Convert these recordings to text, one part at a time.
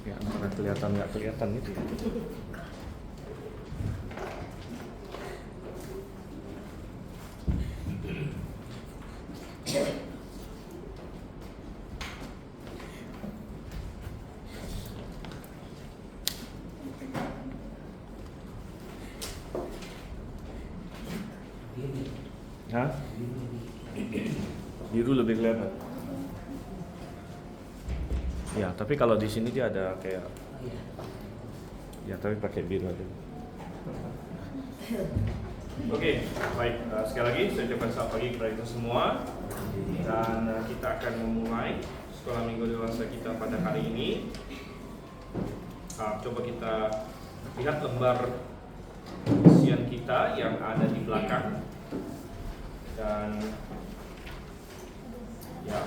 Ya, antara kelihatan nggak kelihatan itu. Hah? Biru lebih kelihatan. Ya, tapi kalau di sini dia ada kayak, ya tapi pakai biru aja. Oke, baik. Sekali lagi saya ucapkan selamat pagi kepada kita semua, dan kita akan memulai sekolah minggu dewasa kita pada hari ini. Coba kita lihat lembar isian kita yang ada di belakang, dan ya.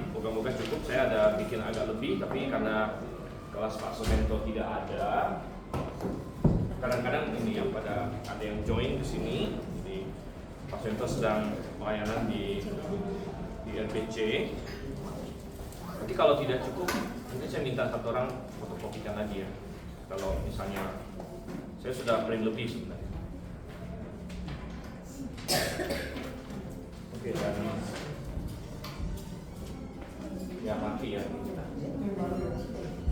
Moga-moga cukup. Saya ada bikin agak lebih, tapi karena kelas Pak Sumento tidak ada, kadang-kadang ini yang pada ada yang join di sini. Jadi Pak Sumento sedang pelayanan di RPC. Nanti kalau tidak cukup, nanti saya minta satu orang fotokopikan lagi ya. Kalau misalnya saya sudah print lebih sebenarnya. Oke, dan ya mati ya.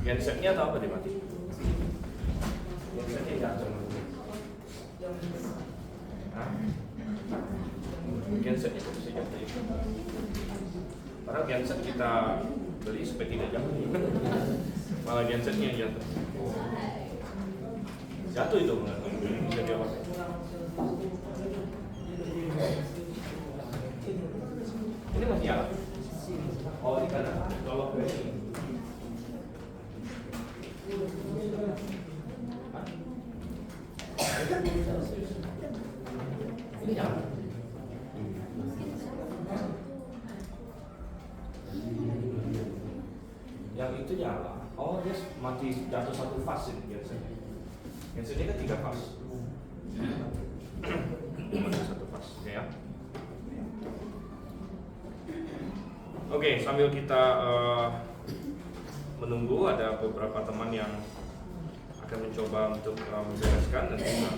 Gensetnya atau apa dia mati? Gensetnya jatuh. Gensetnya itu bisa jatuh ya. Padahal genset kita beli supaya tidak jatuh. Malah gensetnya yang jatuh. Jatuh itu bisa diapain? Ini masih nyala. Oh, di kanan. Kalau ke sini. Ini nyala. Yang itu nyala. Oh, dia mati jatuh satu fase biasanya. Yang sini kan 3 fase. Mati satu fase ya. Oke, sambil kita menunggu, ada beberapa teman yang akan mencoba untuk membereskan dan juga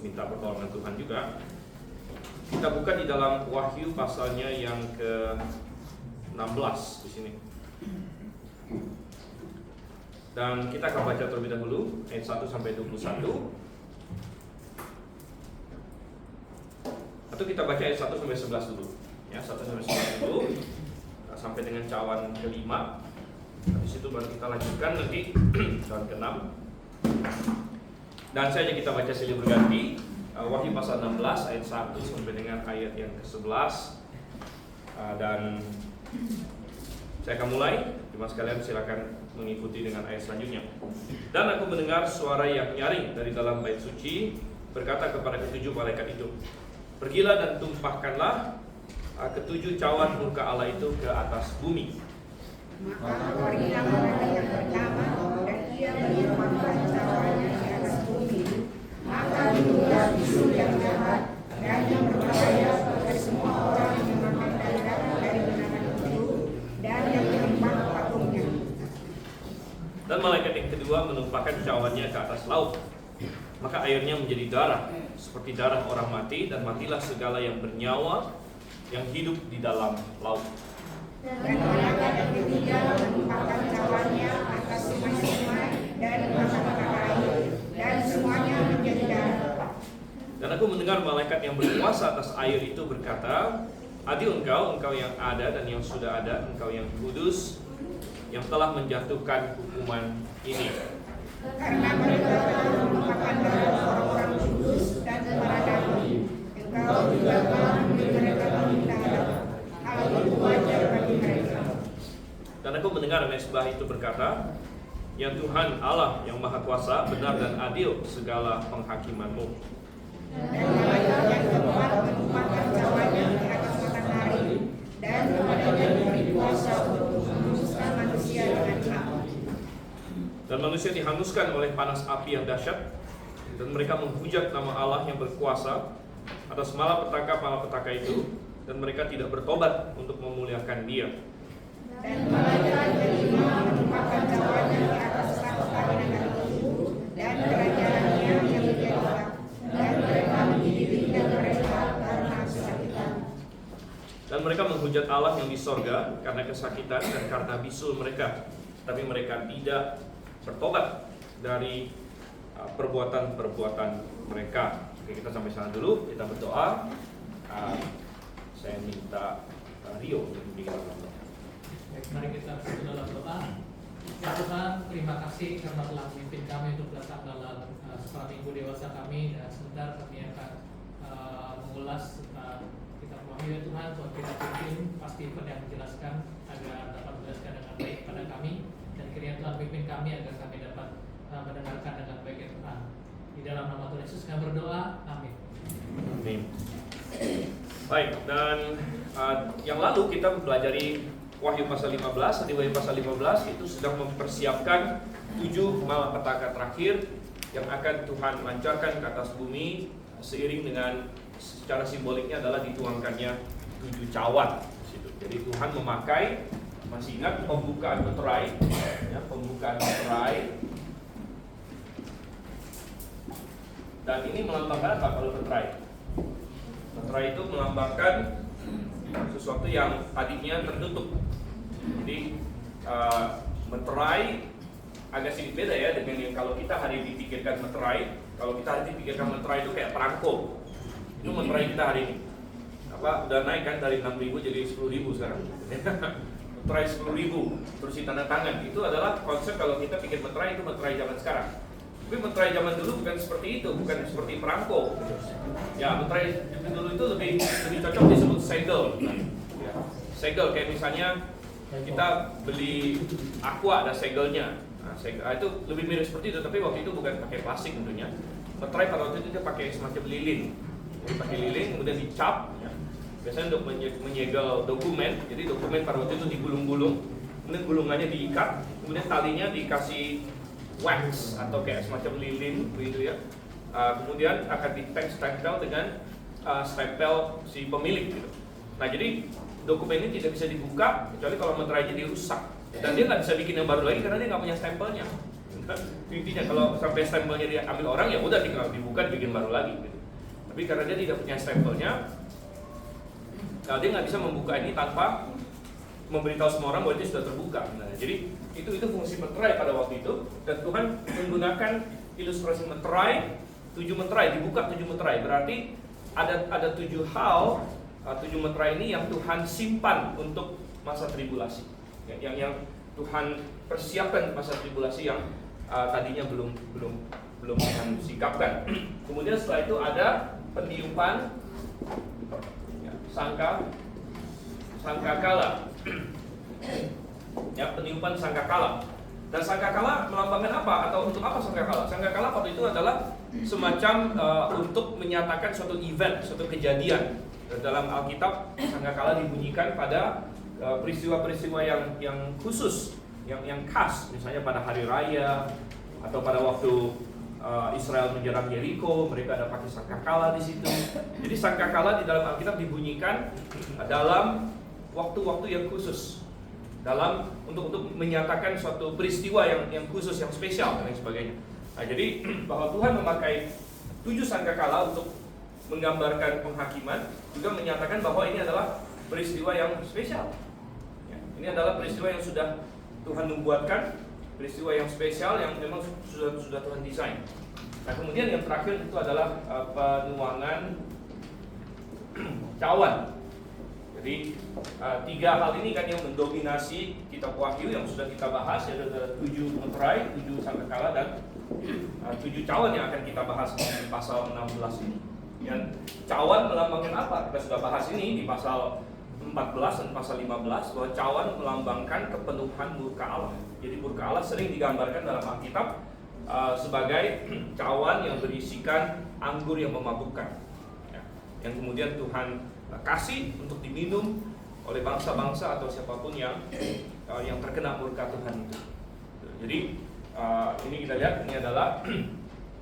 minta pertolongan Tuhan juga. Kita buka di dalam Wahyu pasalnya yang ke-16 di sini. Dan kita akan baca terlebih dahulu ayat 1 sampai 21. Atau kita baca ayat 1 sampai 11 dulu. Ya, 1 sampai 11 dulu sampai dengan cawan kelima. Habis itu baru kita lanjutkan nanti cawan ke-6. Dan saja kita baca silih berganti. Wahyu pasal 16 ayat 1 sampai dengan ayat yang ke-11. Dan saya akan mulai. Jemaat sekalian silakan mengikuti dengan ayat selanjutnya. Dan aku mendengar suara yang nyaring dari dalam bait suci berkata kepada ketujuh malaikat itu, pergilah dan tumpahkanlah ketujuh cawan murka Allah itu ke atas bumi. Maka pergilah mereka yang pertama, dan ia menumpahkan cawannya di atas bumi. Maka timbullah bisu yang jahat dan yang berbahaya bagi semua orang yang memakan darah dari binatang itu dan yang menyembah patungnya. Dan malaikat yang kedua menumpahkan cawannya ke atas laut. Maka airnya menjadi darah, seperti darah orang mati, dan matilah segala yang bernyawa yang hidup di dalam laut. Dan malaikat yang ketiga menumpahkan cawannya atas sungai-sungai dan mata-mata air, dan semuanya menjadi darah. Dan aku mendengar malaikat yang berkuasa atas air itu berkata, adil engkau yang ada dan yang sudah ada, engkau yang kudus, yang telah menjatuhkan hukuman ini. Karena mereka telah menumpahkan darah orang-orang kudus dan meradani, engkau juga telah memberi mereka pemerintahan. Hal itu wajar bagi mereka. Dan aku mendengar mezbah itu berkata, Ya Tuhan Allah yang Maha Kuasa, benar dan adil segala penghakiman-Mu. Dan malaikat yang keempat menumpahkan cawanya di atas matahari, dan kepadanya diberi kuasa untuk menghanguskan manusia dengan api. Dan manusia dihanguskan oleh panas api yang dahsyat, dan mereka menghujat nama Allah yang berkuasa atas malapetaka itu, dan mereka tidak bertobat untuk memuliakan Dia. Dan malaikat kelima menumpahkan cawanya di atas tahta binatang itu, dan kerajaannya yang menjadi gelap, dan mereka menggigit mereka karena kesakitan. Dan mereka menghujat Allah yang di sorga karena kesakitan dan karena bisul mereka, tapi mereka tidak bertobat dari perbuatan-perbuatan mereka. Oke, kita sampai sana dulu, kita berdoa. Saya minta Rio untuk bikin doa. Mari kita bersatu dalam doa. Ya Tuhan, terima kasih karena telah memimpin kami untuk datang dalam sekolah minggu dewasa kami, dan sebentar kami akan mengulas tentang kitab Wahyu. Ya Tuhan, Tuhan kita pimpin pasti Tuhan yang menjelaskan agar dapat menjelaskan dengan baik pada kami, dan kiranya Tuhan pimpin kami agar kami dapat mendengarkan dengan baik ya Tuhan. Di dalam nama Tuhan Yesus kami berdoa, amin. Amin. Baik, dan yang lalu kita mempelajari Wahyu pasal 15. Di Wahyu pasal 15 itu sedang mempersiapkan 7 malapetaka terakhir yang akan Tuhan lancarkan ke atas bumi, seiring dengan secara simboliknya adalah dituangkannya 7 cawan di situ. Jadi Tuhan memakai, masih ingat pembukaan meterai, ya, pembukaan meterai. Dan ini melambangkan apa kalau meterai? Meterai itu melambangkan sesuatu yang tadinya tertutup. Jadi meterai agak sedikit beda ya dengan yang kalau kita hari ini dipikirkan meterai. Kalau kita hari ini dipikirkan meterai itu kayak perangko. Itu meterai kita hari ini. Udah naik kan dari 6.000 jadi 10.000 sekarang. Meterai 10.000 terus tanda tangan. Itu adalah konsep kalau kita pikir meterai, itu meterai zaman sekarang. Tapi meterai zaman dulu bukan seperti itu, bukan seperti perangko. Ya, meterai dulu itu lebih cocok disebut segel. Ya, segel kayak misalnya kita beli aqua ada segelnya. Nah, itu lebih mirip seperti itu, tapi waktu itu bukan pakai plastik tentunya. Meterai pada waktu itu dia pakai semacam lilin. Jadi pakai lilin kemudian dicap. Ya. Biasanya untuk menyegel dokumen. Jadi dokumen pada waktu itu digulung-gulung, kemudian gulungannya diikat, kemudian talinya dikasih wax atau kayak semacam lilin begitu ya. Kemudian akan ditempel dengan stempel si pemilik gitu. Nah, jadi dokumen ini tidak bisa dibuka kecuali kalau meterainya dirusak, dan dia nggak bisa bikin yang baru lagi karena dia nggak punya stempelnya. Intinya kalau sampai stempelnya diambil orang ya udah tinggal dibuka bikin baru lagi gitu. Tapi karena dia tidak punya stempelnya, dia nggak bisa membuka ini tanpa memberitahu semua orang bahwa itu sudah terbuka. Nah, jadi itu fungsi meterai pada waktu itu, dan Tuhan menggunakan ilustrasi meterai, 7 meterai dibuka 7 meterai, berarti ada 7 hal, 7 meterai ini yang Tuhan simpan untuk masa tribulasi, yang Tuhan persiapkan masa tribulasi yang tadinya belum Tuhan sikapkan. Kemudian setelah itu ada peniupan sangkakala. Ya, peniupan sangkakala. Dan sangkakala melambangkan apa? Atau untuk apa sangkakala? Sangkakala pada itu adalah semacam untuk menyatakan suatu event, suatu kejadian. Dalam Alkitab, sangkakala dibunyikan pada peristiwa-peristiwa yang khusus, yang khas, misalnya pada hari raya atau pada waktu Israel menyerang Yeriko, mereka ada pakai sangkakala di situ. Jadi sangkakala di dalam Alkitab dibunyikan dalam waktu-waktu yang khusus, dalam untuk menyatakan suatu peristiwa yang khusus, yang spesial dan lain sebagainya. Nah, jadi bahwa Tuhan memakai 7 sangkakala untuk menggambarkan penghakiman, juga menyatakan bahwa ini adalah peristiwa yang spesial. Ya, ini adalah peristiwa yang sudah Tuhan membuatkan, peristiwa yang spesial yang memang sudah Tuhan desain. Nah, kemudian yang terakhir itu adalah penuangan cawan. Jadi 3 hal ini kan yang mendominasi kitab Wahyu yang sudah kita bahas, ya, ada 7 meterai, 7 sangkakala, dan 7 cawan yang akan kita bahas di pasal 16 ini. Dan cawan melambangkan apa? Kita sudah bahas ini di pasal 14 dan pasal 15 bahwa cawan melambangkan kepenuhan murka Allah. Jadi murka Allah sering digambarkan dalam Alkitab sebagai cawan yang berisikan anggur yang memabukkan, ya, yang kemudian Tuhan kasih untuk diminum oleh bangsa-bangsa atau siapapun yang terkena murka Tuhan itu. Jadi ini kita lihat, ini adalah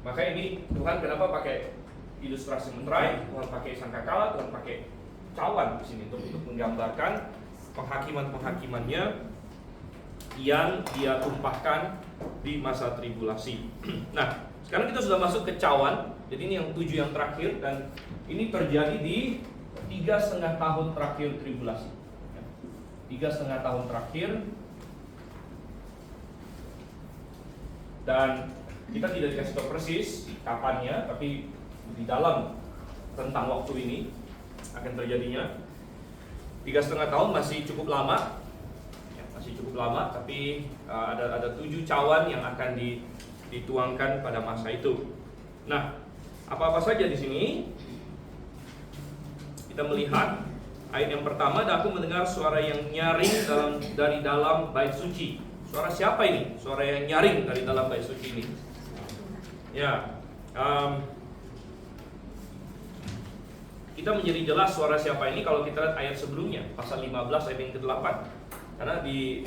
makanya ini Tuhan kenapa pakai ilustrasi meterai, Tuhan pakai sangkakala, Tuhan pakai cawan di sini untuk menggambarkan penghakiman-penghakimannya yang dia tumpahkan di masa tribulasi. Nah, sekarang kita sudah masuk ke cawan. Jadi ini yang 7 yang terakhir, dan ini terjadi di 3,5 tahun terakhir tribulasi. 3,5 tahun terakhir, dan kita tidak dikasih tahu persis kapannya, tapi di dalam rentang waktu ini akan terjadinya. 3,5 tahun masih cukup lama, ya, masih cukup lama, tapi ada 7 cawan yang akan dituangkan pada masa itu. Nah, apa-apa saja di sini? Kita melihat ayat yang pertama, dan aku mendengar suara yang nyaring dari dalam bait suci. Suara siapa ini? Suara yang nyaring dari dalam bait suci ini. Ya, kita menjadi jelas suara siapa ini kalau kita lihat ayat sebelumnya, pasal 15 ayat yang ke-8. Karena di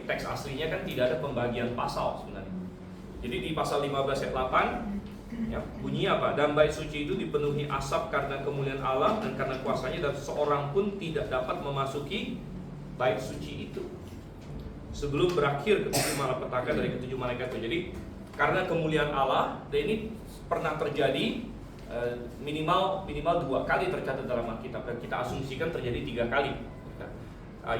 teks aslinya kan tidak ada pembagian pasal sebenarnya. Jadi di pasal 15 ayat 8, ya, bunyi apa? Dan bait suci itu dipenuhi asap karena kemuliaan Allah dan karena kuasanya, dan seorang pun tidak dapat memasuki bait suci itu sebelum berakhir ke-7 malapetaka dari ke-7 malaikat itu. Jadi karena kemuliaan Allah, dan ini pernah terjadi minimal 2 kali tercatat dalam Alkitab, dan kita asumsikan terjadi 3 kali,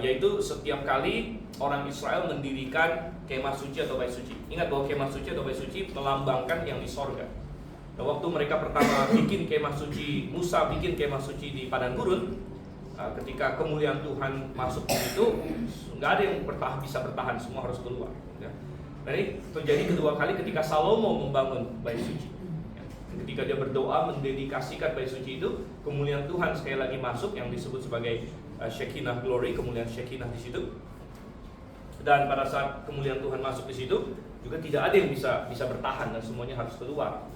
yaitu setiap kali orang Israel mendirikan kemah suci atau bait suci. Ingat bahwa kemah suci atau bait suci melambangkan yang di sorga. Nah, waktu mereka pertama bikin kemah suci, Musa bikin kemah suci di padang gurun, ketika kemuliaan Tuhan masuk di situ, nggak ada yang bisa bertahan, semua harus keluar. Nah, ini terjadi kedua kali ketika Salomo membangun bait suci. Ketika dia berdoa mendedikasikan bait suci itu, kemuliaan Tuhan sekali lagi masuk, yang disebut sebagai Shekinah glory, kemuliaan Shekinah di situ. Dan pada saat kemuliaan Tuhan masuk di situ, juga tidak ada yang bisa bertahan, dan semuanya harus keluar.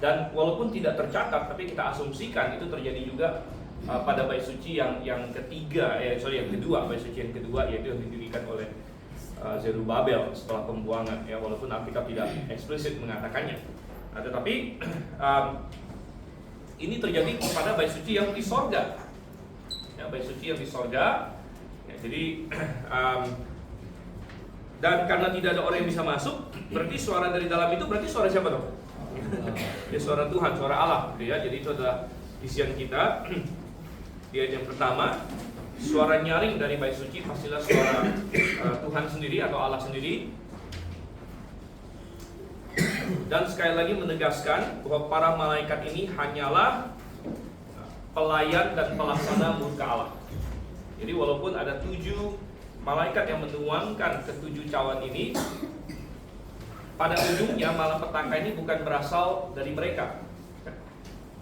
Dan walaupun tidak tercatat, tapi kita asumsikan itu terjadi juga pada bait suci yang kedua, bait suci yang kedua, yaitu yang didirikan oleh Zerubabel setelah pembuangan, ya, walaupun Alkitab tidak eksplisit mengatakannya. Nah, tetapi ini terjadi pada bait suci yang di sorga, ya, bait suci yang di sorga, ya, jadi dan karena tidak ada orang yang bisa masuk, berarti suara dari dalam itu berarti suara siapa dong? Ya, suara Tuhan, suara Allah, gitu ya. Jadi itu adalah isian kita di ayat yang pertama. Suara nyaring dari bait suci pastilah suara Tuhan sendiri atau Allah sendiri. Dan sekali lagi menegaskan bahwa para malaikat ini hanyalah pelayan dan pelaksana murka Allah. Jadi walaupun ada 7 malaikat yang menuangkan ke-7 cawan ini, pada ujungnya malapetaka ini bukan berasal dari mereka.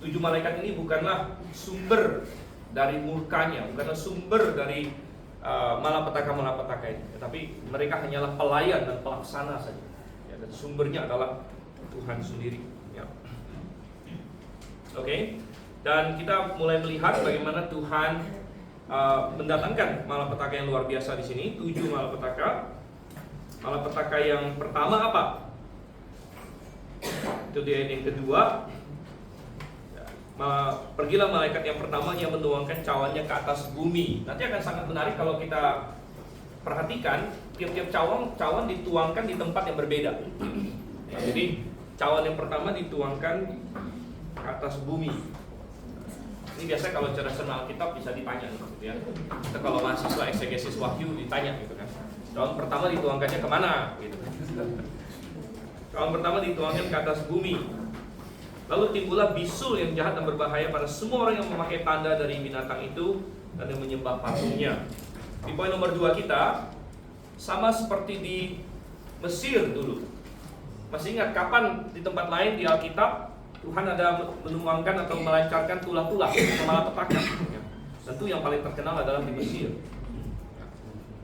7 malaikat ini bukanlah sumber dari murkanya, bukanlah sumber dari malapetaka ini, tetapi mereka hanyalah pelayan dan pelaksana saja, ya, dan sumbernya adalah Tuhan sendiri, ya. Oke. Dan kita mulai melihat bagaimana Tuhan mendatangkan malapetaka yang luar biasa di sini. 7 malapetaka. Malapetaka yang pertama apa? Itu di ayat yang kedua. Pergilah malaikat yang pertama yang menuangkan cawannya ke atas bumi. Nanti akan sangat menarik kalau kita perhatikan tiap-tiap cawan dituangkan di tempat yang berbeda. Nah, jadi cawan yang pertama dituangkan ke atas bumi. Ini biasanya kalau cerdas Alkitab bisa ditanya, gitu ya. Kita kalau mahasiswa eksegesis Wahyu ditanya, gitu kan. Cawan pertama dituangkannya kemana? Gitu. Cawan pertama dituangkan ke atas bumi. Lalu timbullah bisul yang jahat dan berbahaya pada semua orang yang memakai tanda dari binatang itu dan yang menyembah patungnya. Di poin nomor 2 kita, sama seperti di Mesir dulu. Masih ingat kapan di tempat lain di Alkitab Tuhan ada menuangkan atau melancarkan tulah-tulah, malapetaka. Tentu yang paling terkenal adalah di Mesir.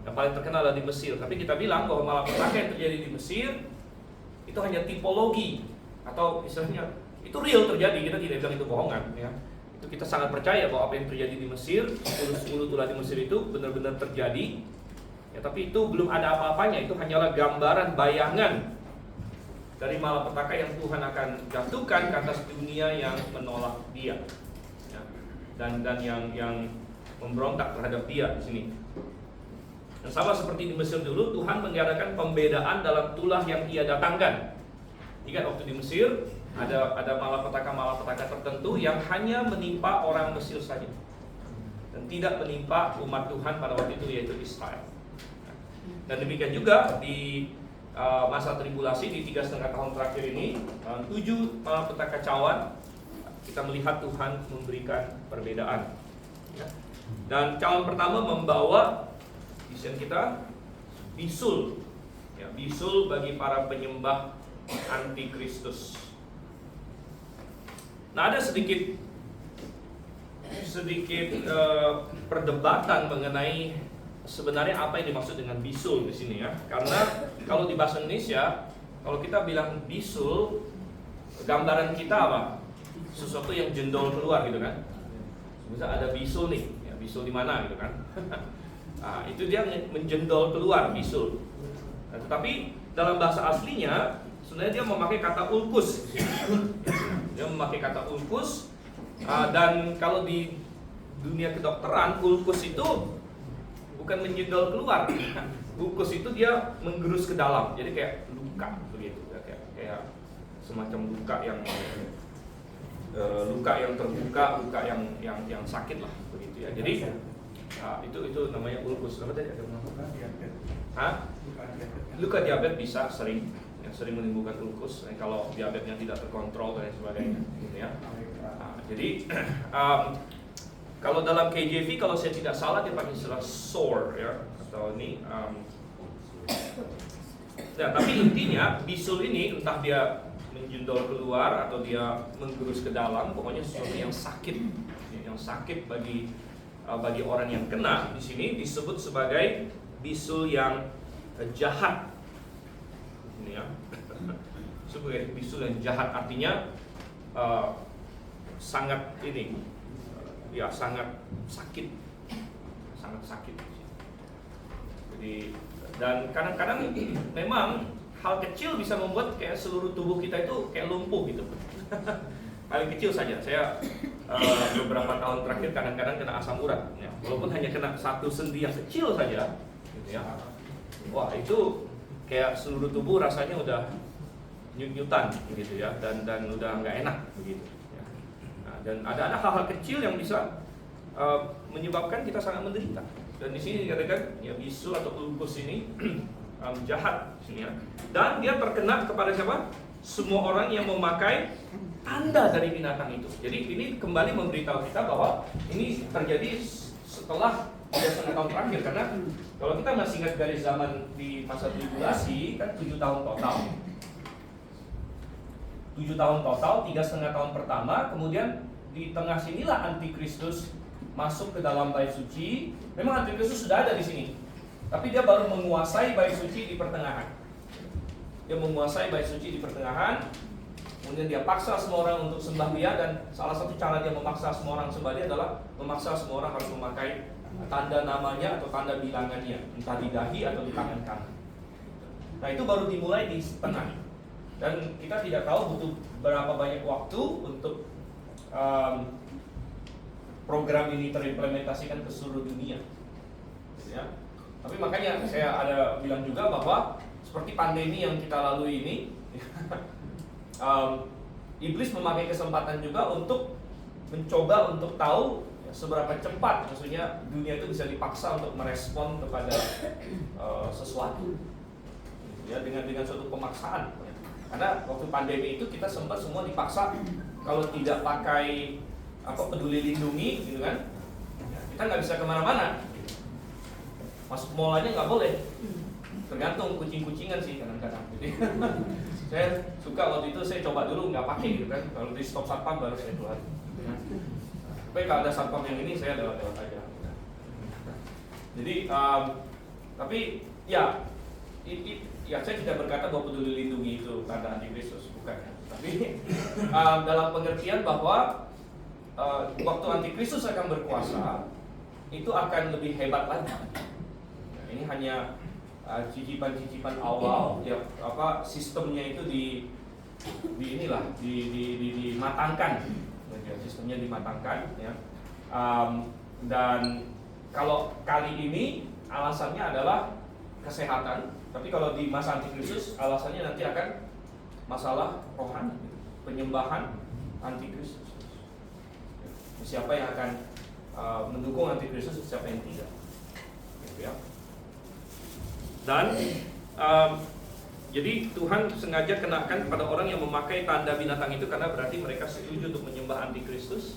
Yang paling terkenal adalah di Mesir. Tapi kita bilang bahwa malapetaka yang terjadi di Mesir itu hanya tipologi, atau istilahnya itu real terjadi. Kita tidak bilang itu bohongan, ya. Itu kita sangat percaya bahwa apa yang terjadi di Mesir, 10 tulah di Mesir itu benar-benar terjadi. Ya, tapi itu belum ada apa-apanya. Itu hanyalah gambaran, bayangan dari malapetaka yang Tuhan akan jatuhkan ke atas dunia yang menolak Dia, ya. Dan yang memberontak terhadap Dia di sini. Dan sama seperti di Mesir dulu, Tuhan mengadakan pembedaan dalam tulah yang Ia datangkan. Ingat waktu di Mesir ada malapetaka tertentu yang hanya menimpa orang Mesir saja, dan tidak menimpa umat Tuhan pada waktu itu, yaitu Israel. Dan demikian juga di masa tribulasi di 3,5 tahun terakhir ini, 7 malapetaka cawan, kita melihat Tuhan memberikan perbedaan, ya. Dan cawan pertama membawa vision kita bisul, ya, bisul bagi para penyembah antikristus. Nah, ada sedikit perdebatan mengenai sebenarnya apa yang dimaksud dengan bisul di sini, ya. Karena kalau di bahasa Indonesia, kalau kita bilang bisul, gambaran kita apa? Sesuatu yang jendol keluar gitu kan. Misal ada bisul nih, ya, bisul di mana gitu kan. Nah, itu dia menjendol keluar, bisul. Nah, tetapi dalam bahasa aslinya sebenarnya dia memakai kata ulkus. Dia memakai kata ulkus, dan kalau di dunia kedokteran, ulkus itu bukan menjendol keluar. Ulkus itu dia menggerus ke dalam, jadi kayak luka begitu, kayak semacam luka yang terbuka, luka yang sakit lah begitu, ya. Jadi itu namanya ulkus. Apa tadi? Luka diabetes bisa sering menimbulkan ulkus, kalau diabetesnya tidak terkontrol dan sebagainya, gitu ya. Jadi kalau dalam KJV, kalau saya tidak salah dia pakai istilah sore, ya, atau ini. Nah, tapi intinya bisul ini entah dia menjendol keluar atau dia menggerus ke dalam, pokoknya sesuatu yang sakit bagi orang yang kena. Di sini disebut sebagai bisul yang jahat. Ini, ya, sebagai bisul yang jahat, artinya sangat sakit. Jadi, dan kadang-kadang memang hal kecil bisa membuat kayak seluruh tubuh kita itu kayak lumpuh gitu. Paling kecil saja, saya beberapa tahun terakhir kadang-kadang kena asam urat, ya. Walaupun hanya kena satu sendi yang kecil saja, gitu ya. Wah, itu kayak seluruh tubuh rasanya udah nyut-nyutan, gitu ya, dan udah nggak enak begitu. Ya. Nah, dan ada hal-hal kecil yang bisa menyebabkan kita sangat menderita. Dan di sini dikatakan ya bisul atau ulkus ini jahat, sini, ya. Dan dia terkena kepada siapa? Semua orang yang memakai tanda dari binatang itu. Jadi ini kembali memberitahu kita bahwa ini terjadi setelah 3,5 tahun terakhir, karena kalau kita masih ingat dari zaman di masa tribulasi kan 7 tahun total. 7 tahun total, 3,5 tahun pertama, kemudian di tengah sinilah antikristus masuk ke dalam bait suci. Memang antikristus sudah ada di sini, tapi dia baru menguasai bait suci di pertengahan. Dia menguasai bait suci di pertengahan, kemudian dia paksa semua orang untuk sembah Dia, dan salah satu cara dia memaksa semua orang sembah Dia adalah memaksa semua orang harus memakai tanda namanya atau tanda bilangannya, entah di dahi atau di tangan kanan. Nah, itu baru dimulai di tengah, dan kita tidak tahu butuh berapa banyak waktu untuk program ini terimplementasikan ke seluruh dunia, ya. Tapi makanya saya ada bilang juga bahwa seperti pandemi yang kita lalui ini, iblis memakai kesempatan juga untuk mencoba untuk tahu ya, seberapa cepat, maksudnya dunia itu bisa dipaksa untuk merespon kepada sesuatu, ya, dengan suatu pemaksaan. Karena waktu pandemi itu kita sempat semua dipaksa kalau tidak pakai peduli lindungi, gitu kan, ya, kita nggak bisa kemana-mana. Masuk mall aja nggak boleh. Tergantung kucing-kucingan sih kadang-kadang. Jadi saya suka waktu itu saya coba dulu nggak pakai gitu kan. Kalau di stop satpam baru saya keluar. Tapi kalau ada satpam yang ini saya lewat-lewat aja. Jadi tapi ya ya saya tidak berkata bahwa peduli lindungi itu tanda antikristus, bukan ya. Tapi dalam pengertian bahwa waktu antikristus akan berkuasa itu akan lebih hebat lagi. Nah, ini hanya cicipan-cicipan awal ya, sistemnya itu dimatangkan, sistemnya dimatangkan ya. Dan kalau kali ini alasannya adalah kesehatan, tapi kalau di masa antikristus alasannya nanti akan masalah rohani, penyembahan antikristus. Siapa yang akan mendukung antikristus, siapa yang tidak, gitu ya. Dan jadi Tuhan sengaja kenakan pada orang yang memakai tanda binatang itu karena berarti mereka setuju untuk menyembah antikristus.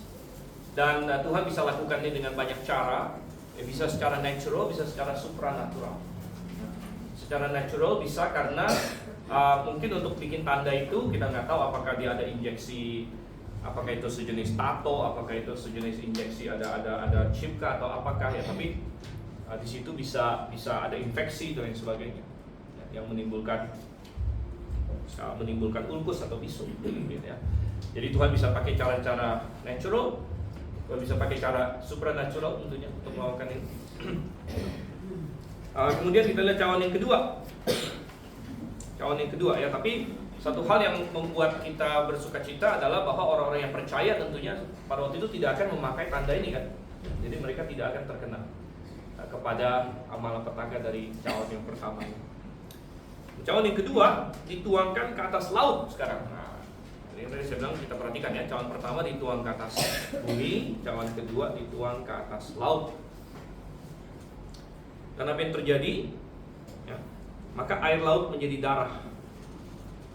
Dan Tuhan bisa lakukan ini dengan banyak cara, ya, bisa secara natural, bisa secara supranatural. Secara natural bisa karena mungkin untuk bikin tanda itu kita nggak tahu apakah dia ada injeksi, apakah itu sejenis tato, apakah itu sejenis injeksi ada chip kah atau apakah ya, tapi di situ bisa ada infeksi dan lain sebagainya yang menimbulkan ulkus atau bisu, gitu ya. Jadi Tuhan bisa pakai cara-cara natural, Tuhan bisa pakai cara supranatural tentunya untuk melakukan ini. Kemudian kita lihat cawan yang kedua ya. Tapi satu hal yang membuat kita bersukacita adalah bahwa orang-orang yang percaya tentunya pada waktu itu tidak akan memakai tanda ini kan. Jadi mereka tidak akan terkena kepada malapetaka dari cawan yang pertama. Cawan yang kedua dituangkan ke atas laut sekarang. Nah, ini tadi saya bilang kita perhatikan ya, cawan pertama dituang ke atas bumi, cawan kedua dituang ke atas laut. Dan apa yang terjadi? Ya, maka air laut menjadi darah.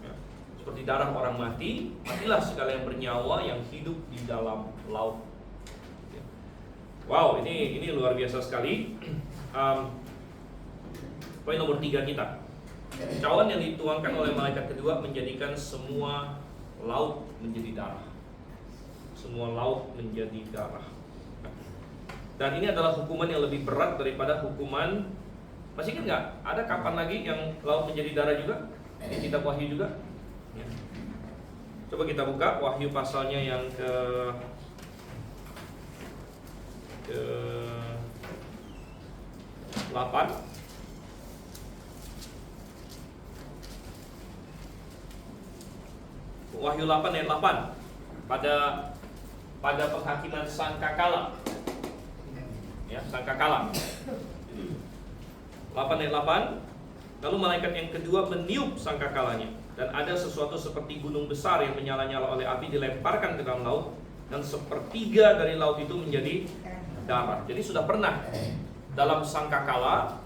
Ya, seperti darah orang mati, matilah segala yang bernyawa yang hidup di dalam laut. Wow, ini luar biasa sekali. Poin nomor 3 kita, cawan yang dituangkan oleh malaikat kedua menjadikan semua laut menjadi darah. Semua laut menjadi darah. Dan ini adalah hukuman yang lebih berat daripada hukuman. Masih ingat nggak? Ada kapan lagi yang laut menjadi darah juga? Di kitab Wahyu juga. Ya. Coba kita buka Wahyu pasalnya yang ke 8. Wahyu 8 ayat 8. Pada penghakiman sangkakala. Ya, sangkakala. 8 ayat 8. Lalu malaikat yang kedua meniup sangkakalanya, dan ada sesuatu seperti gunung besar yang menyala-nyala oleh api dilemparkan ke dalam laut, dan sepertiga dari laut itu menjadi darah. Jadi sudah pernah dalam sangkakala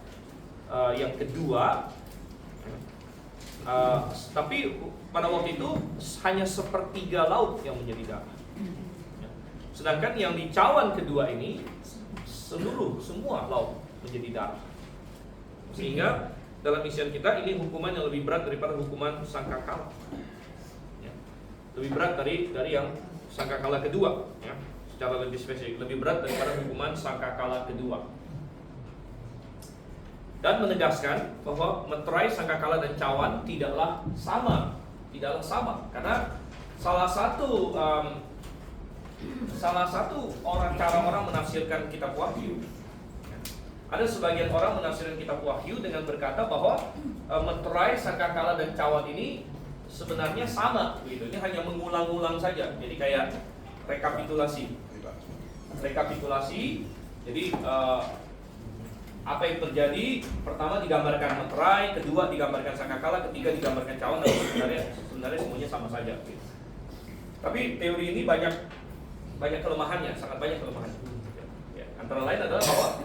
yang kedua, tapi pada waktu itu hanya sepertiga laut yang menjadi darah. Sedangkan yang di cawan kedua ini semua laut menjadi darah. Sehingga dalam misian kita ini hukuman yang lebih berat daripada hukuman sangkakala. Ya. Lebih berat dari yang sangkakala kedua. Ya. Secara lebih spesifik, lebih berat daripada hukuman sangkakala kedua. Dan menegaskan bahwa meterai, sangkakala dan cawan tidaklah sama, karena salah satu cara orang menafsirkan kitab Wahyu. Ada sebagian orang menafsirkan kitab Wahyu dengan berkata bahwa meterai, sangkakala dan cawan ini sebenarnya sama, gitu. Ini hanya mengulang-ulang saja. Jadi kayak rekapitulasi. Jadi apa yang terjadi? Pertama digambarkan meterai, kedua digambarkan sangkakala, ketiga digambarkan cawan. Dan sebenarnya semuanya sama saja. Gitu. Tapi teori ini banyak kelemahannya, sangat banyak kelemahannya. Ya, antara lain adalah bahwa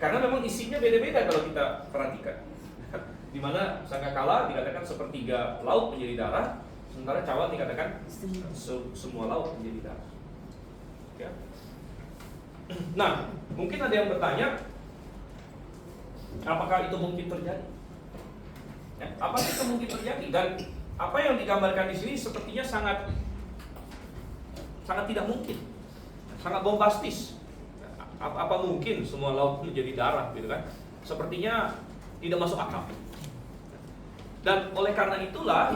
karena memang isinya beda-beda kalau kita perhatikan. Di mana sangkakala dikatakan sepertiga laut menjadi darah, sementara cawan dikatakan semua laut menjadi darah. Ya. Nah, mungkin ada yang bertanya, apakah itu mungkin terjadi? Ya, apakah itu mungkin terjadi? Dan apa yang digambarkan di sini sepertinya sangat tidak mungkin. sangat bombastis. Apa mungkin semua laut menjadi darah gitu kan? Sepertinya tidak masuk akal. Dan oleh karena itulah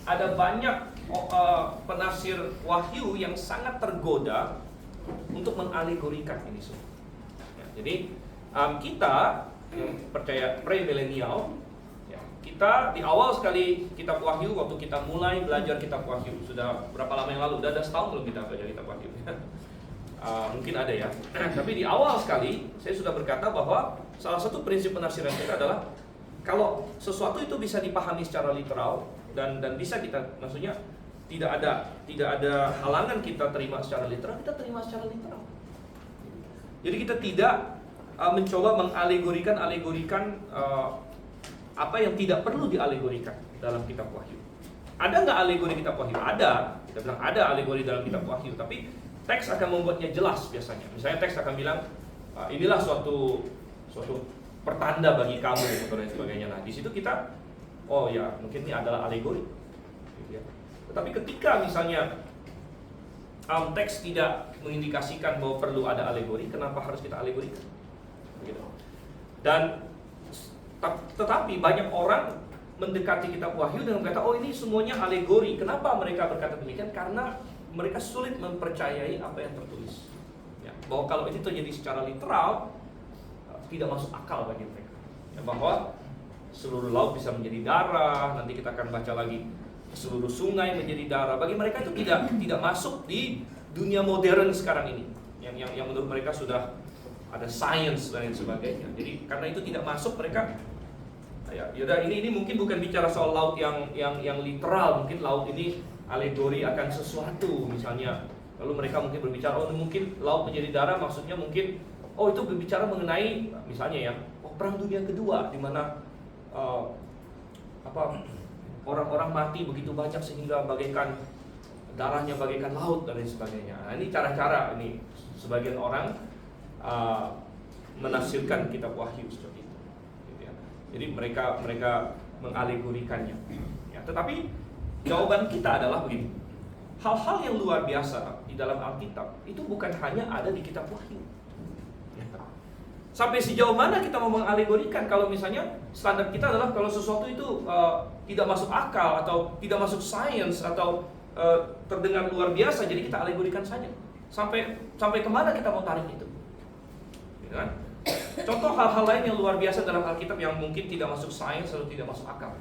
ada banyak penafsir wahyu yang sangat tergoda untuk mengalegorikan ini semua. Ya, jadi kita yang percaya pre-milenial, ya, kita di awal sekali kitab wahyu, waktu kita mulai belajar kitab wahyu, sudah berapa lama yang lalu? Udah ada setahun belum kita belajar kitab wahyu? Mungkin ada ya. Tapi di awal sekali saya sudah berkata bahwa salah satu prinsip penafsiran kita adalah kalau sesuatu itu bisa dipahami secara literal dan bisa kita, maksudnya tidak ada halangan kita terima secara literal, kita terima secara literal. Jadi kita tidak mencoba mengalegorikan apa yang tidak perlu dialegorikan dalam kitab wahyu. Ada nggak alegori kitab wahyu? Ada. Kita bilang ada alegori dalam kitab wahyu, tapi teks akan membuatnya jelas biasanya. Misalnya teks akan bilang inilah suatu pertanda bagi kamu dan sebagainya. Nah, di situ kita oh ya, mungkin ini adalah alegori. Gitu ya. Tetapi ketika misalnya teks tidak mengindikasikan bahwa perlu ada alegori, kenapa harus kita alegorikan? Gitu. Dan tetapi banyak orang mendekati kitab wahyu dengan berkata, oh ini semuanya alegori. Kenapa mereka berkata demikian? Karena mereka sulit mempercayai apa yang tertulis. Ya, bahwa kalau ini terjadi secara literal, tidak masuk akal bagi mereka. Ya, bahwa seluruh laut bisa menjadi darah, nanti kita akan baca lagi seluruh sungai menjadi darah. Bagi mereka itu tidak masuk di dunia modern sekarang ini, yang menurut mereka sudah ada sains dan lain sebagainya. Jadi karena itu tidak masuk, mereka yaudah ini mungkin bukan bicara soal laut yang literal, mungkin laut ini alegori akan sesuatu misalnya. Lalu mereka mungkin berbicara, oh mungkin laut menjadi darah maksudnya mungkin oh itu berbicara mengenai misalnya ya perang dunia kedua di mana orang-orang mati begitu banyak sehingga bagaikan darahnya bagaikan laut dan lain sebagainya. Nah, ini cara-cara ini sebagian orang menafsirkan kitab wahyu seperti itu. Gitu ya. Jadi mereka mengalegorikannya. Ya, tetapi jawaban kita adalah begini. Hal-hal yang luar biasa di dalam Alkitab itu bukan hanya ada di kitab wahyu. Sampai sejauh mana kita mau mengalegorikan? Kalau misalnya standar kita adalah kalau sesuatu itu tidak masuk akal atau tidak masuk sains atau terdengar luar biasa, jadi kita alegorikan saja. Sampai kemana kita mau tarik itu? Gitu kan? Contoh hal-hal lain yang luar biasa dalam Alkitab yang mungkin tidak masuk sains atau tidak masuk akal.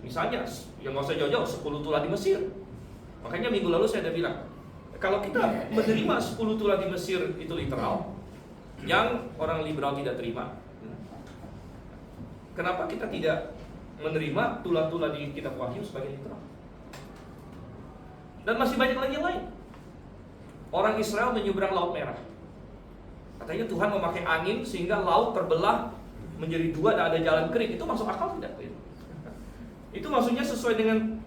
Misalnya, yang nggak usah jauh-jauh, 10 tulah di Mesir. Makanya minggu lalu saya sudah bilang, kalau kita menerima 10 tulah di Mesir itu literal, yang orang liberal tidak terima. Kenapa kita tidak menerima tulah-tulah di kitab wahyu sebagai literal? Dan masih banyak lagi yang lain. Orang Israel menyeberang Laut Merah. Katanya Tuhan memakai angin sehingga laut terbelah menjadi dua dan ada jalan kering. Itu masuk akal tidak? Itu maksudnya sesuai dengan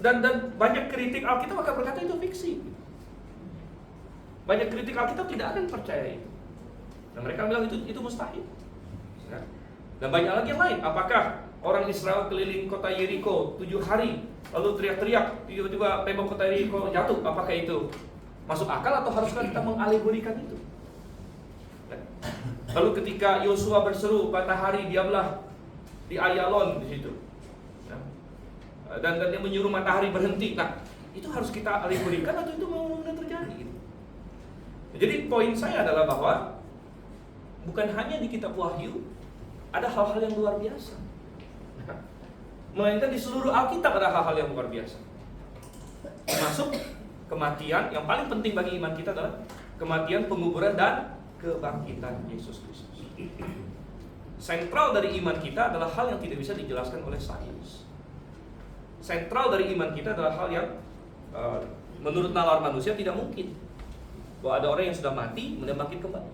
dan banyak kritik Alkitab akan berkata itu fiksi. Banyak kritik Alkitab tidak akan percaya itu. Dan mereka bilang itu mustahil. Dan banyak lagi yang lain. Apakah orang Israel keliling kota Yeriko 7 hari lalu teriak-teriak, tiba-tiba tembok kota Yeriko jatuh? Apakah itu masuk akal atau haruskah kita mengalegorikan itu? Lalu ketika Yosua berseru matahari diamlah di Ayalon di situ. Dan dia menyuruh matahari berhenti. Nah, itu harus kita alegorikan atau itu benar-benar terjadi? Jadi poin saya adalah bahwa bukan hanya di kitab wahyu ada hal-hal yang luar biasa, melainkan di seluruh Alkitab ada hal-hal yang luar biasa. Termasuk kematian, yang paling penting bagi iman kita adalah kematian, penguburan, dan kebangkitan Yesus Kristus. Sentral dari iman kita adalah hal yang tidak bisa dijelaskan oleh sains. Sentral dari iman kita adalah hal yang menurut nalar manusia tidak mungkin, bahwa ada orang yang sudah mati kemudian bangkit kembali.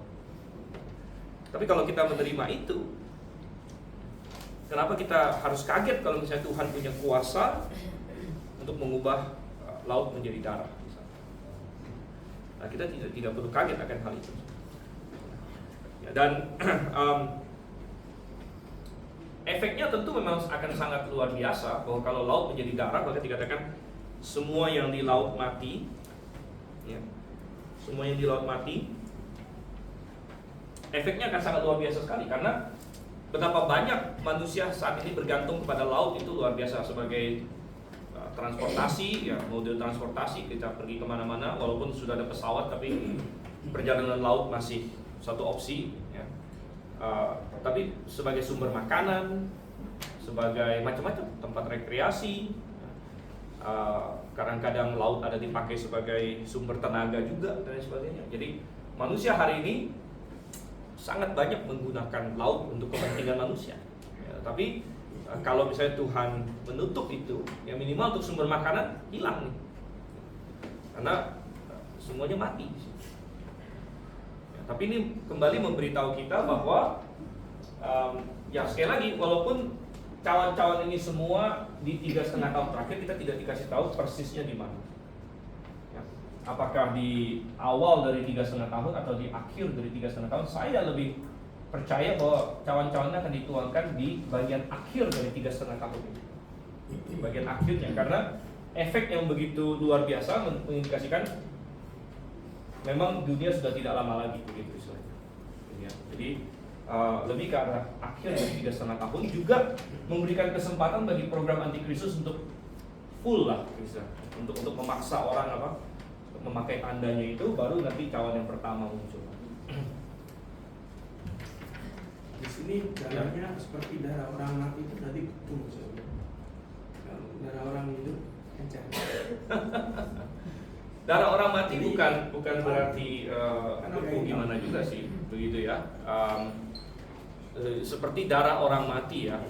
Tapi kalau kita menerima itu, kenapa kita harus kaget kalau misalnya Tuhan punya kuasa untuk mengubah laut menjadi darah? Nah, kita tidak perlu kaget akan hal itu. Ya, dan efeknya tentu memang akan sangat luar biasa, bahwa kalau laut menjadi darah, maka dikatakan semua yang di laut mati, ya, semuanya di laut mati. Efeknya akan sangat luar biasa sekali, karena betapa banyak manusia saat ini bergantung kepada laut itu luar biasa sebagai transportasi, ya, mode transportasi. Kita pergi kemana-mana, walaupun sudah ada pesawat, tapi perjalanan laut masih satu opsi, ya. Tapi sebagai sumber makanan, sebagai macam-macam tempat rekreasi, kadang-kadang laut ada dipakai sebagai sumber tenaga juga dan sebagainya. Jadi manusia hari ini sangat banyak menggunakan laut untuk kepentingan manusia, ya. Tapi kalau misalnya Tuhan menutup itu, ya minimal untuk sumber makanan hilang nih, karena semuanya mati. Ya, tapi ini kembali memberitahu kita bahwa ya sekali lagi, walaupun cawan-cawan ini semua di 3,5 tahun terakhir kita tidak dikasih tahu persisnya di mana. Ya, apakah di awal dari 3,5 tahun atau di akhir dari 3,5 tahun? Saya lebih percaya bahwa cawan-cawannya akan dituangkan di bagian akhir dari 3,5 tahun ini, di bagian akhirnya, karena efek yang begitu luar biasa mengindikasikan memang dunia sudah tidak lama lagi begitu istilahnya. Ya, jadi lebih ke arah akhir dari 3,5 tahun, juga memberikan kesempatan bagi program antikristus untuk full lah, untuk memaksa orang memakai tandanya itu, baru nanti cawan yang pertama muncul. Di sini darahnya seperti darah orang mati itu tadi betul, kalau darah orang hidup encer. Darah orang mati bukan berarti beku gimana juga sih, begitu ya. Seperti darah orang mati ya,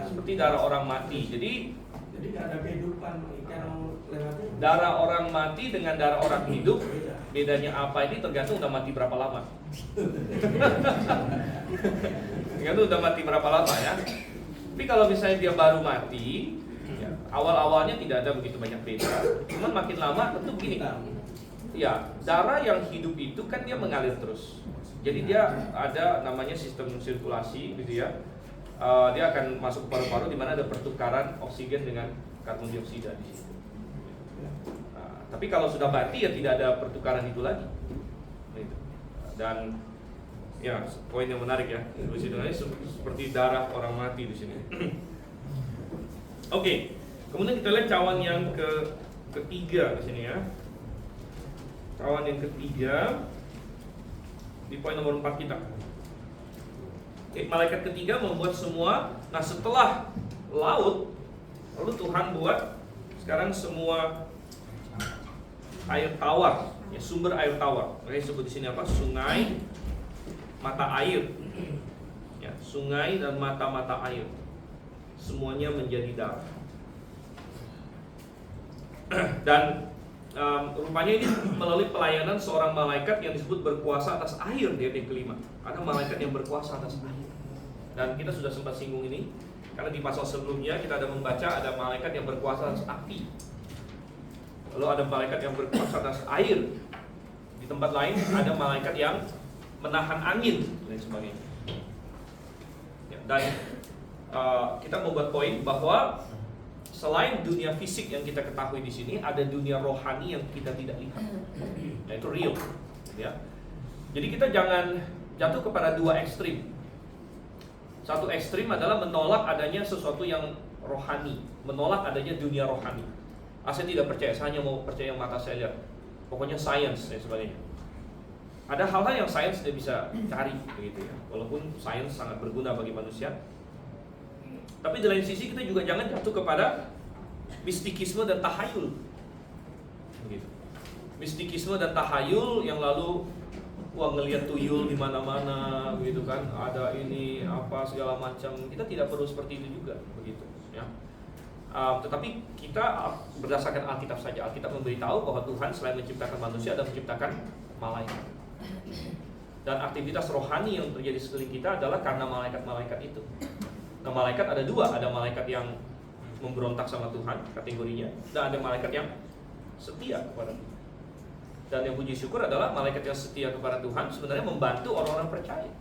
seperti darah orang mati. Jadi nggak ada kehidupan kalau lewatnya. Darah orang mati dengan darah orang hidup, bedanya apa ini tergantung udah mati berapa lama. Tergantung udah mati berapa lama ya. Tapi kalau misalnya dia baru mati, ya, awal-awalnya tidak ada begitu banyak beda. Cuman makin lama tentu begini. Ya, darah yang hidup itu kan dia mengalir terus. Jadi dia ada namanya sistem sirkulasi gitu ya. Dia akan masuk ke paru-paru di mana ada pertukaran oksigen dengan karbon dioksida di situ. Tapi kalau sudah mati ya tidak ada pertukaran itu lagi. Gitu. Dan ya poin yang menarik ya, ini seperti darah orang mati di sini. Oke, kemudian kita lihat cawan yang ketiga di sini ya. Cawan yang ketiga di poin nomor 4 kita. Malaikat ketiga membuat semua. Nah setelah laut, lalu Tuhan buat sekarang semua air tawar, ya, sumber air tawar. Makanya disebut di sini apa? Sungai, mata air, ya, sungai dan mata-mata air, semuanya menjadi darah. Dan rupanya ini melalui pelayanan seorang malaikat yang disebut berkuasa atas air. Dia yang kelima, ada malaikat yang berkuasa atas air. Dan kita sudah sempat singgung ini, karena di pasal sebelumnya kita ada membaca ada malaikat yang berkuasa atas api. Lalu ada malaikat yang berkuasa atas air. Di tempat lain ada malaikat yang menahan angin dan sebagainya. Ya, dan kita membuat poin bahwa selain dunia fisik yang kita ketahui di sini, ada dunia rohani yang kita tidak lihat. Nah, itu real, ya. Jadi kita jangan jatuh kepada dua ekstrim. Satu ekstrim adalah menolak adanya sesuatu yang rohani, menolak adanya dunia rohani. Saya tidak percaya, saya hanya mau percaya yang mata saya lihat. Pokoknya sains dan sebagainya. Ada hal-hal yang sains tidak bisa cari, begitu ya. Walaupun sains sangat berguna bagi manusia. Tapi di lain sisi kita juga jangan jatuh kepada mistikisme dan tahayul. Begitu. Mistikisme dan tahayul yang lalu ngelihat tuyul di mana-mana, begitu kan? Ada ini apa segala macam. Kita tidak perlu seperti itu juga, begitu, ya. Tetapi kita berdasarkan Alkitab saja. Alkitab memberitahu bahwa Tuhan selain menciptakan manusia dan menciptakan malaikat. Dan aktivitas rohani yang terjadi sekeliling kita adalah karena malaikat-malaikat itu. Nah, malaikat ada dua, ada malaikat yang memberontak sama Tuhan kategorinya, dan ada malaikat yang setia kepada Tuhan. Dan yang puji syukur adalah malaikat yang setia kepada Tuhan sebenarnya membantu orang-orang percaya.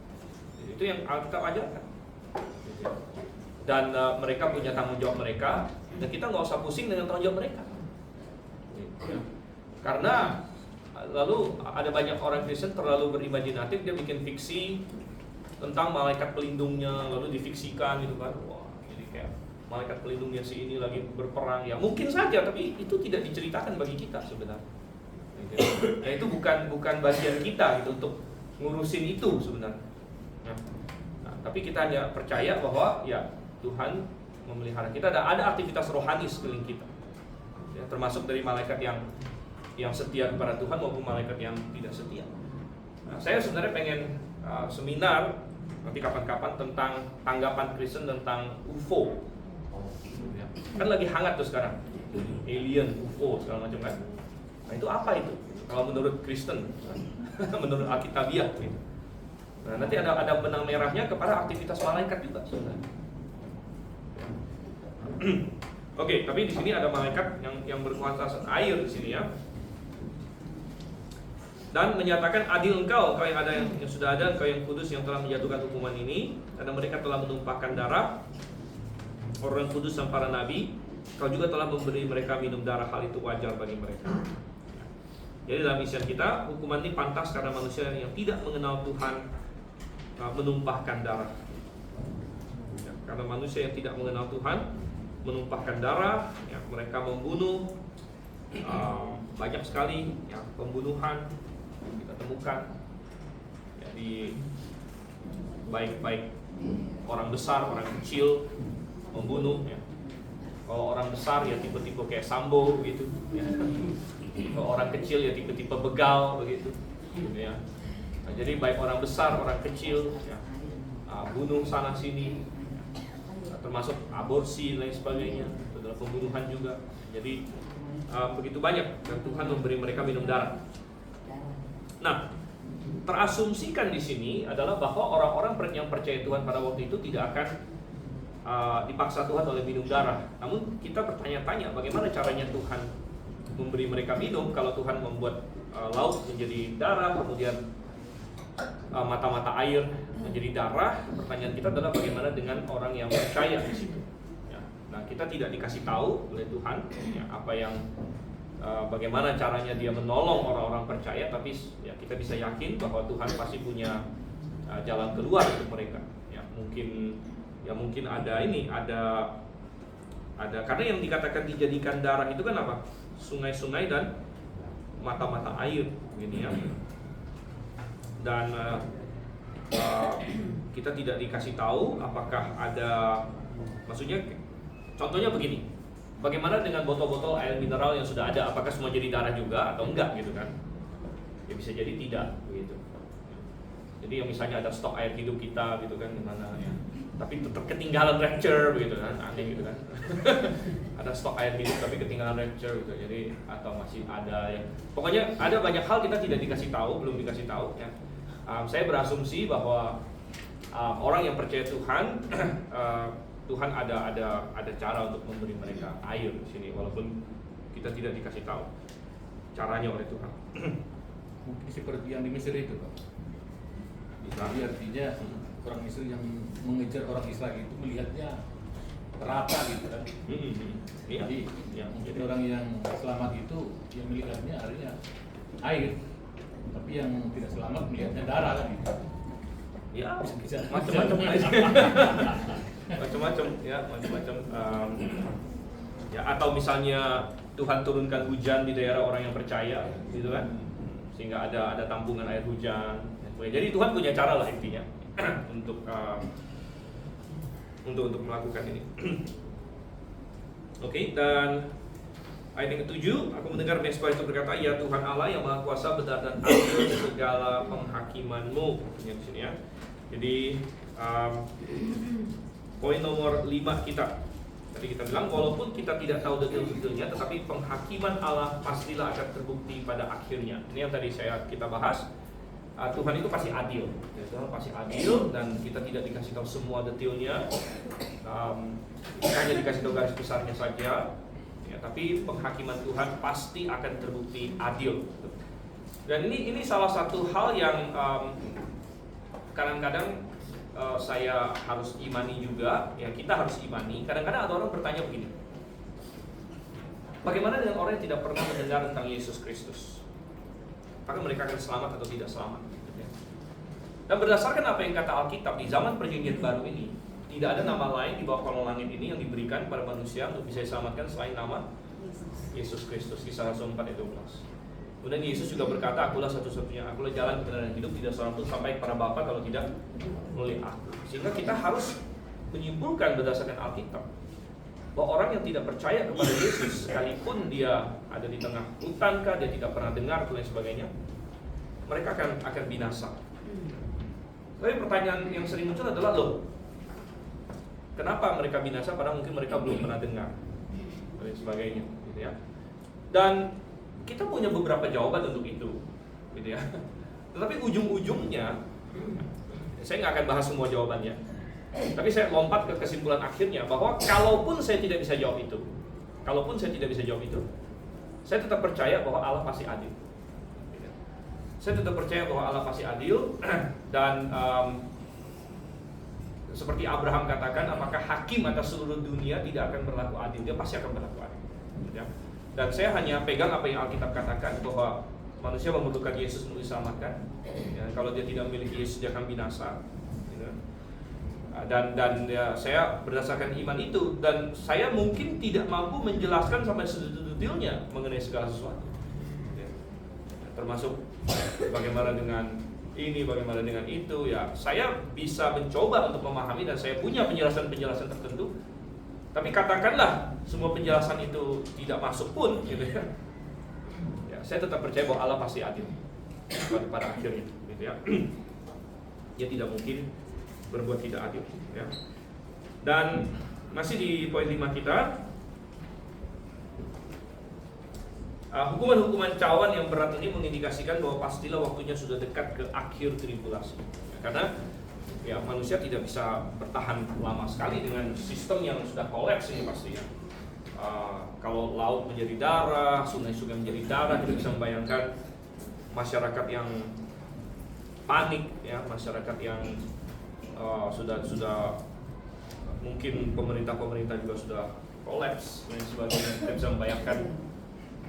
Itu yang Alkitab ajarkan. Dan mereka punya tanggung jawab mereka, dan kita nggak usah pusing dengan tanggung jawab mereka. Karena Lalu ada banyak orang Kristen terlalu berimajinatif, dia bikin fiksi tentang malaikat pelindungnya, lalu difiksikan gitu kan. Wah, jadi kayak malaikat pelindungnya si ini lagi berperang. Ya mungkin saja, tapi itu tidak diceritakan bagi kita sebenarnya. Nah itu bukan bagian kita gitu untuk ngurusin itu sebenarnya. Nah, tapi kita hanya percaya bahwa ya Tuhan memelihara kita, dan ada aktivitas rohani sekeliling kita. Ya, termasuk dari malaikat yang setia kepada Tuhan maupun malaikat yang tidak setia. Nah, saya sebenarnya pengen seminar nanti kapan-kapan tentang tanggapan Kristen tentang UFO. Ya, kan lagi hangat tuh sekarang, alien, UFO segala macam kan. Nah itu apa itu? Kalau menurut Kristen, menurut Alkitabiah gitu. Nah nanti ada benang merahnya kepada aktivitas malaikat juga sebenarnya. Oke, tapi di sini ada malaikat yang berkuasa air di sini ya. Dan menyatakan adil engkau yang ada yang sudah ada, engkau yang kudus yang telah menjatuhkan hukuman ini, karena mereka telah menumpahkan darah orang kudus dan para nabi. Kau juga telah memberi mereka minum darah, hal itu wajar bagi mereka. Jadi dalam isian kita, hukuman ini pantas karena manusia yang tidak mengenal Tuhan menumpahkan darah. Ya, karena manusia yang tidak mengenal Tuhan menumpahkan darah, ya, mereka membunuh, banyak sekali ya, pembunuhan kita temukan. Jadi baik orang besar, orang kecil membunuh. Ya. Kalau orang besar ya tipe-tipe kayak Sambo gitu. Ya. Kalau orang kecil ya tipe-tipe begal begitu. Ya. Nah, jadi baik orang besar, orang kecil, ya, bunuh sana sini, termasuk aborsi dan lain sebagainya, itu adalah pembunuhan juga. Jadi begitu banyak dan Tuhan memberi mereka minum darah. Nah, terasumsikan di sini adalah bahwa orang-orang yang percaya Tuhan pada waktu itu tidak akan dipaksa Tuhan oleh minum darah. Namun kita bertanya-tanya bagaimana caranya Tuhan memberi mereka minum kalau Tuhan membuat laut menjadi darah, kemudian mata-mata air menjadi darah. Pertanyaan kita adalah bagaimana dengan orang yang percaya di situ. Ya. Nah, kita tidak dikasih tahu oleh Tuhan ya, apa yang bagaimana caranya dia menolong orang-orang percaya, tapi ya, kita bisa yakin bahwa Tuhan pasti punya jalan keluar untuk mereka. Ya, mungkin ada karena yang dikatakan dijadikan darah itu kan apa? Sungai-sungai dan mata-mata air, gini ya. Dan kita tidak dikasih tahu apakah ada, maksudnya contohnya begini, bagaimana dengan botol-botol air mineral yang sudah ada, apakah semua jadi darah juga atau enggak gitu kan? Ya bisa jadi tidak begitu. Jadi yang misalnya ada stok air hidup kita gitu kan, gimana ya, tapi tetap ketinggalan rapture begitu kan, aneh gitu kan. Ada stok air hidup tapi ketinggalan rapture gitu. Jadi atau masih ada yang, pokoknya ada banyak hal kita tidak dikasih tahu, belum dikasih tahu ya. Saya berasumsi bahwa orang yang percaya Tuhan, Tuhan ada cara untuk memberi mereka air di sini, walaupun kita tidak dikasih tahu caranya oleh Tuhan. Mungkin seperti yang di Mesir itu, Pak. Jadi artinya orang Mesir yang mengejar orang Israel itu melihatnya rata gitu kan. Jadi mungkin orang yang selamat itu yang melihatnya artinya air, tapi yang tidak selamat melihatnya darah kan gitu. Ya, Bisa. macam-macam aja. Macam-macam ya, macam-macam. Ya, atau misalnya Tuhan turunkan hujan di daerah orang yang percaya, gitu kan, sehingga ada tampungan air hujan. Jadi Tuhan punya cara lah intinya untuk melakukan ini. Oke, dan ayat yang ke-7, aku mendengar mezbah itu berkata, ya Tuhan Allah yang Maha Kuasa, benar dan adil segala penghakiman-Mu. Ini di sini ya. Jadi poin nomor 5 kita. Tadi kita bilang walaupun kita tidak tahu detail-detailnya, tetapi penghakiman Allah pastilah akan terbukti pada akhirnya. Ini yang tadi kita bahas. Tuhan itu pasti adil. Tuhan pasti adil dan kita tidak dikasih tahu semua detailnya. Kita hanya dikasih tahu garis besarnya saja. Ya, tapi penghakiman Tuhan pasti akan terbukti adil. Dan ini salah satu hal yang kadang-kadang saya harus imani juga, ya kita harus imani. Kadang-kadang ada orang bertanya begini, bagaimana dengan orang yang tidak pernah mendengar tentang Yesus Kristus? apakah mereka akan selamat atau tidak selamat. Dan berdasarkan apa yang kata Alkitab di zaman perjanjian baru ini, tidak ada nama lain di bawah kolong langit ini yang diberikan kepada manusia untuk bisa diselamatkan selain nama Yesus Kristus. Kisah Rasul 4 ayat 12. Kemudian Yesus juga berkata, akulah satu-satunya, akulah jalan, kebenaran, dan hidup, tidak seorang pun sampai kepada Bapa kalau tidak melalui aku. Sehingga kita harus menyimpulkan berdasarkan Alkitab bahwa orang yang tidak percaya kepada Yesus, sekalipun dia ada di tengah hutan kah, dia tidak pernah dengar dan lain sebagainya, mereka akan binasa. Tapi pertanyaan yang sering muncul adalah, loh, kenapa mereka binasa padahal mungkin mereka belum pernah dengar dan lain sebagainya, gitu ya. Dan kita punya beberapa jawaban untuk itu, gitu ya. Tetapi ujung-ujungnya, saya nggak akan bahas semua jawabannya. Tapi saya lompat ke kesimpulan akhirnya bahwa kalaupun saya tidak bisa jawab itu, saya tetap percaya bahwa Allah pasti adil. Saya tetap percaya bahwa Allah pasti adil dan seperti Abraham katakan, apakah hakim atas seluruh dunia tidak akan berlaku adil? Dia pasti akan berlaku adil. Ya. Dan saya hanya pegang apa yang Alkitab katakan bahwa manusia memerlukan Yesus untuk diselamatkan. Ya, kalau dia tidak memiliki Yesus, dia akan binasa. Ya. Dan ya, saya berdasarkan iman itu, dan saya mungkin tidak mampu menjelaskan sampai sedetil-detilnya mengenai segala sesuatu. Ya. Termasuk bagaimana dengan ini, bagaimana dengan itu. Ya, saya bisa mencoba untuk memahami dan saya punya penjelasan-penjelasan tertentu. Tapi katakanlah semua penjelasan itu tidak masuk pun, gitu ya. Ya, saya tetap percaya bahwa Allah pasti adil pada akhirnya, gitu ya. Dia tidak mungkin berbuat tidak adil, ya. Dan masih di poin 5 kita, hukuman-hukuman cawan yang berat ini mengindikasikan bahwa pastilah waktunya sudah dekat ke akhir tribulasi. Karena ya, manusia tidak bisa bertahan lama sekali dengan sistem yang sudah kolaps ini pasti ya. Kalau laut menjadi darah, sungai-sungai menjadi darah, kita bisa membayangkan masyarakat yang panik, ya, masyarakat yang sudah mungkin pemerintah juga sudah kolaps dan sebagainya. Kita bisa membayangkan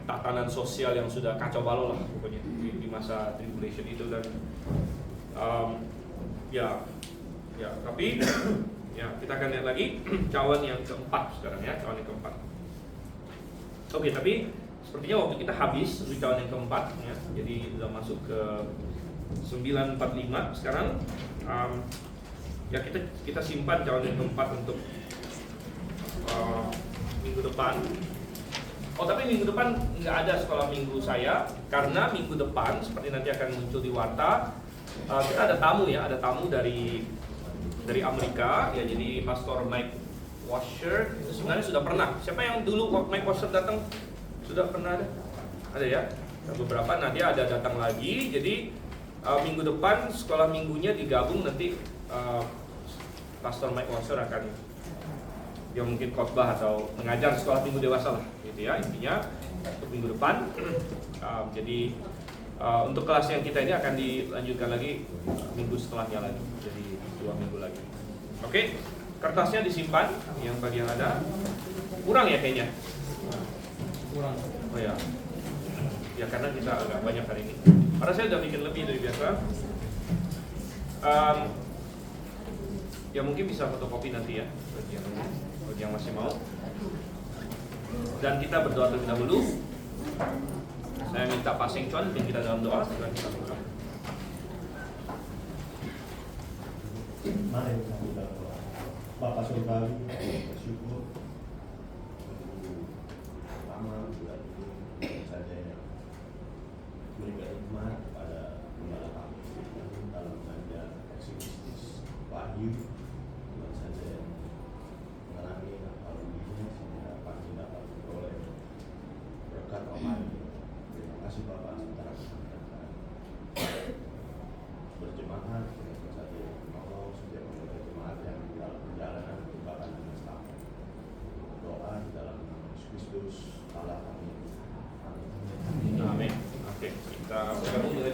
tatanan sosial yang sudah kacau balau lah pokoknya di masa tribulation itu. Dan tapi ya, kita akan lihat lagi cawan yang keempat sekarang ya, cawan yang keempat. Oke, tapi sepertinya waktu kita habis untuk cawan yang keempat ya. Jadi sudah masuk ke 9:45 sekarang. Ya, kita simpan cawan yang keempat untuk minggu depan. Oh, tapi minggu depan nggak ada sekolah minggu saya, karena minggu depan seperti nanti akan muncul di warta, kita ada tamu ya, ada tamu dari Amerika ya. Jadi Pastor Mike Washer itu sebenarnya sudah pernah. Siapa yang dulu Mike Washer datang sudah pernah ada ya? Beberapa. Nah, dia ada datang lagi. Jadi minggu depan sekolah minggunya digabung, nanti Pastor Mike Washer akan dia mungkin khotbah atau mengajar sekolah minggu dewasa lah, gitu ya, intinya untuk minggu depan. Jadi untuk kelas yang kita ini akan dilanjutkan lagi minggu setelahnya lagi, jadi 2 minggu lagi. Oke, kertasnya disimpan yang bagian ada. Kurang ya kayaknya. Kurang. Oh ya, ya karena kita agak banyak hari ini. Karena saya udah bikin lebih dari biasa. Ya mungkin bisa fotokopi nanti ya, bagi yang masih mau. Dan kita berdoa terlebih dahulu. Saya minta Pak Seng Chuan bimbing kita dalam doa. Silakan kita berdoa. Mari kita berdoa. Bapa Surgawi, bersyukur pertama bulan ini saja yang berikan hikmat kepada gembala kami dalam mengajar eksklusif Wahyu, bukan saja yang mengalami hal ini sehingga kami dapat beroleh berkat Almighty. Terima kasih Bapak sementara kita berjemaat dengan saja Allah setiap anggota jemaat yang dalam perjalanan bahkan dengan selamat. Doa di dalam nama Yesus Kristus Allah kami. Amin. Oke, kita bergabung dengan